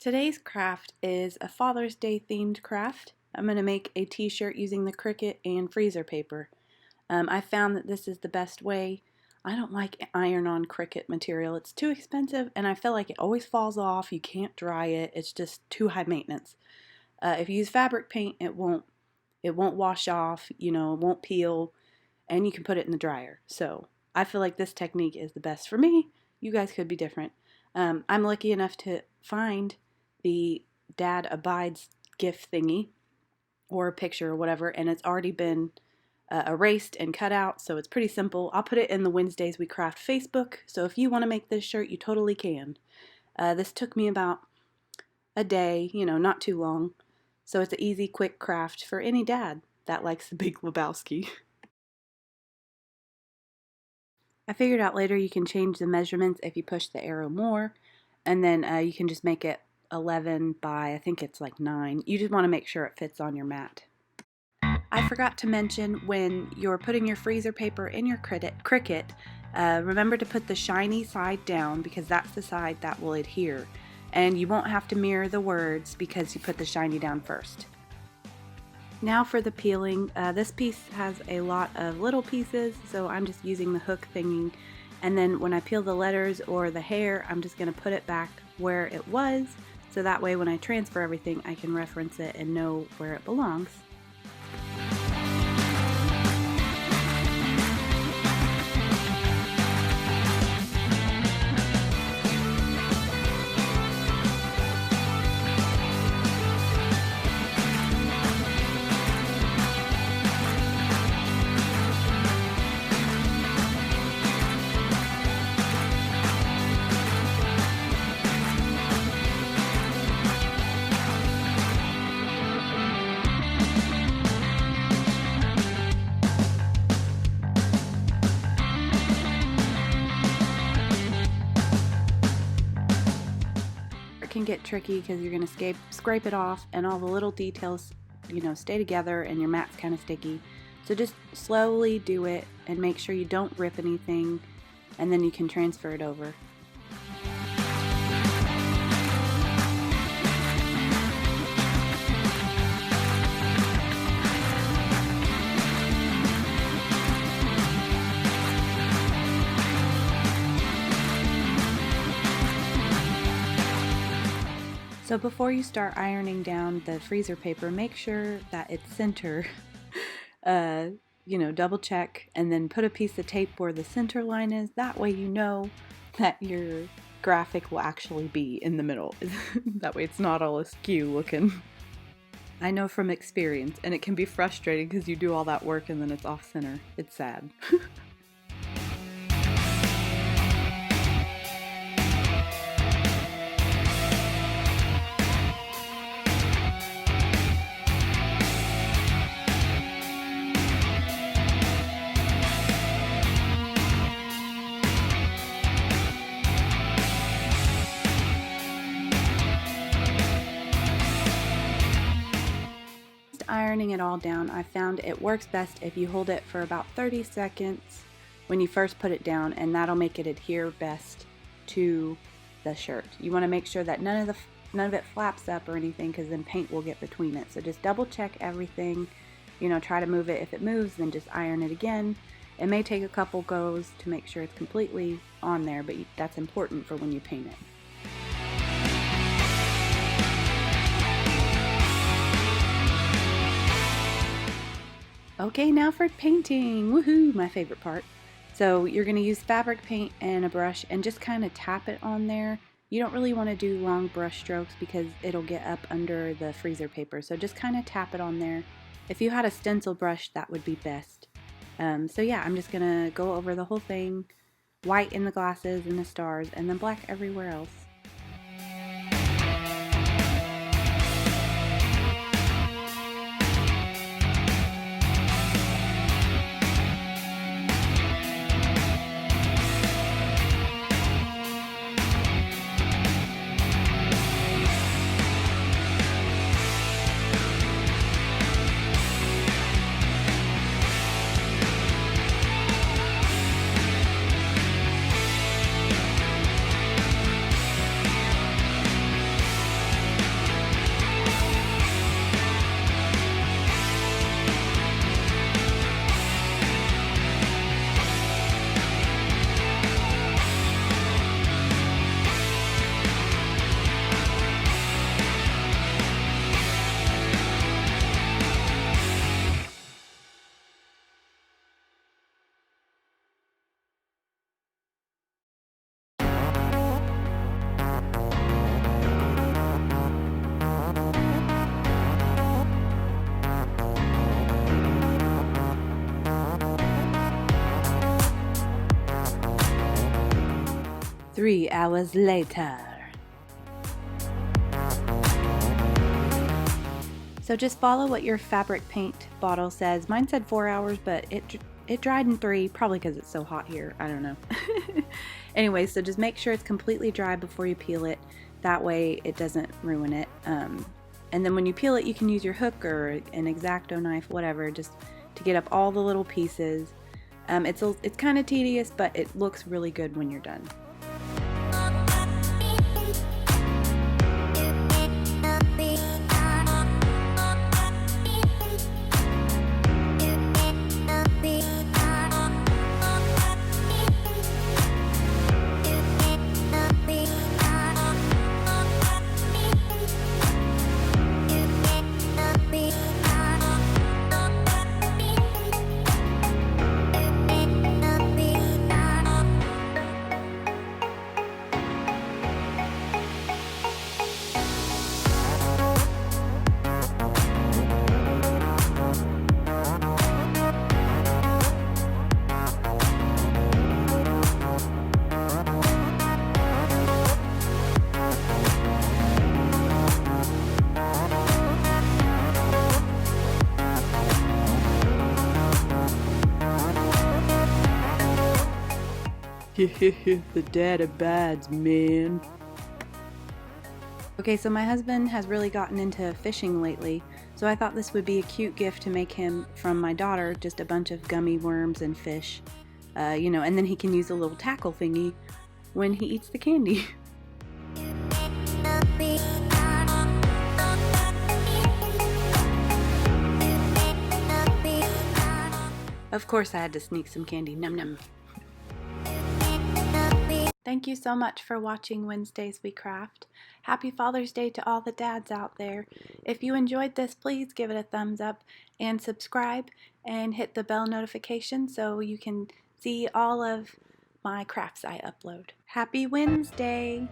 Today's craft is a Father's Day themed craft. I'm going to make a t-shirt using the Cricut and freezer paper. I found that this is the best way. I don't like iron-on Cricut material. It's too expensive and I feel like it always falls off. You can't dry it. It's just too high maintenance. If you use fabric paint, it won't wash off, it won't peel, and you can put it in the dryer. So I feel like this technique is the best for me. You guys could be different. I'm lucky enough to find the Dad Abides gift thingy or a picture or whatever, and it's already been erased and cut out, so it's pretty simple. I'll put it in the Wednesdays We Craft Facebook, so if you want to make this shirt, you totally can. This took me about a day, not too long, so it's an easy, quick craft for any dad that likes the Big Lebowski. I figured out later you can change the measurements if you push the arrow more, and then you can just make it 11 by, I think it's like 9. You just want to make sure it fits on your mat. I forgot to mention, when you're putting your freezer paper in your Cricut, remember to put the shiny side down because that's the side that will adhere. And you won't have to mirror the words because you put the shiny down first. Now for the peeling. This piece has a lot of little pieces, so I'm just using the hook thingy. And then when I peel the letters or the hair, I'm just going to put it back where it was, so that way when I transfer everything, I can reference it and know where it belongs. Can get tricky because you're going to scrape it off and all the little details stay together and your mat's kind of sticky, so just slowly do it and make sure you don't rip anything, and then you can transfer it over. So before you start ironing down the freezer paper, make sure that it's center. Double check and then put a piece of tape where the center line is. That way you know that your graphic will actually be in the middle. That way it's not all askew looking. I know from experience, and it can be frustrating because you do all that work and then it's off center. It's sad. Ironing it all down, I found it works best if you hold it for about 30 seconds when you first put it down, and that'll make it adhere best to the shirt. You want to make sure that none of it flaps up or anything, because then paint will get between it. So just double check everything, try to move it. If it moves, then just iron it again. It may take a couple goes to make sure it's completely on there, but that's important for when you paint it. Okay, now for painting. Woohoo, my favorite part. So you're going to use fabric paint and a brush and just kind of tap it on there. You don't really want to do long brush strokes because it'll get up under the freezer paper. So just kind of tap it on there. If you had a stencil brush, that would be best. So yeah, I'm just going to go over the whole thing. White in the glasses and the stars, and then black everywhere else. 3 hours later. So just follow what your fabric paint bottle says. Mine said 4 hours, but it dried in 3, probably because it's so hot here. I don't know. Anyway, so just make sure it's completely dry before you peel it. That way it doesn't ruin it. And then when you peel it, you can use your hook or an exacto knife, whatever, just to get up all the little pieces. It's kind of tedious, but it looks really good when you're done. The dad abides, man. Okay, so my husband has really gotten into fishing lately, so I thought this would be a cute gift to make him from my daughter, just a bunch of gummy worms and fish, you know, and then he can use a little tackle thingy when he eats the candy. Of course I had to sneak some candy, num num. Thank you so much for watching Wednesdays We Craft. Happy Father's Day to all the dads out there. If you enjoyed this, please give it a thumbs up and subscribe and hit the bell notification so you can see all of my crafts I upload. Happy Wednesday!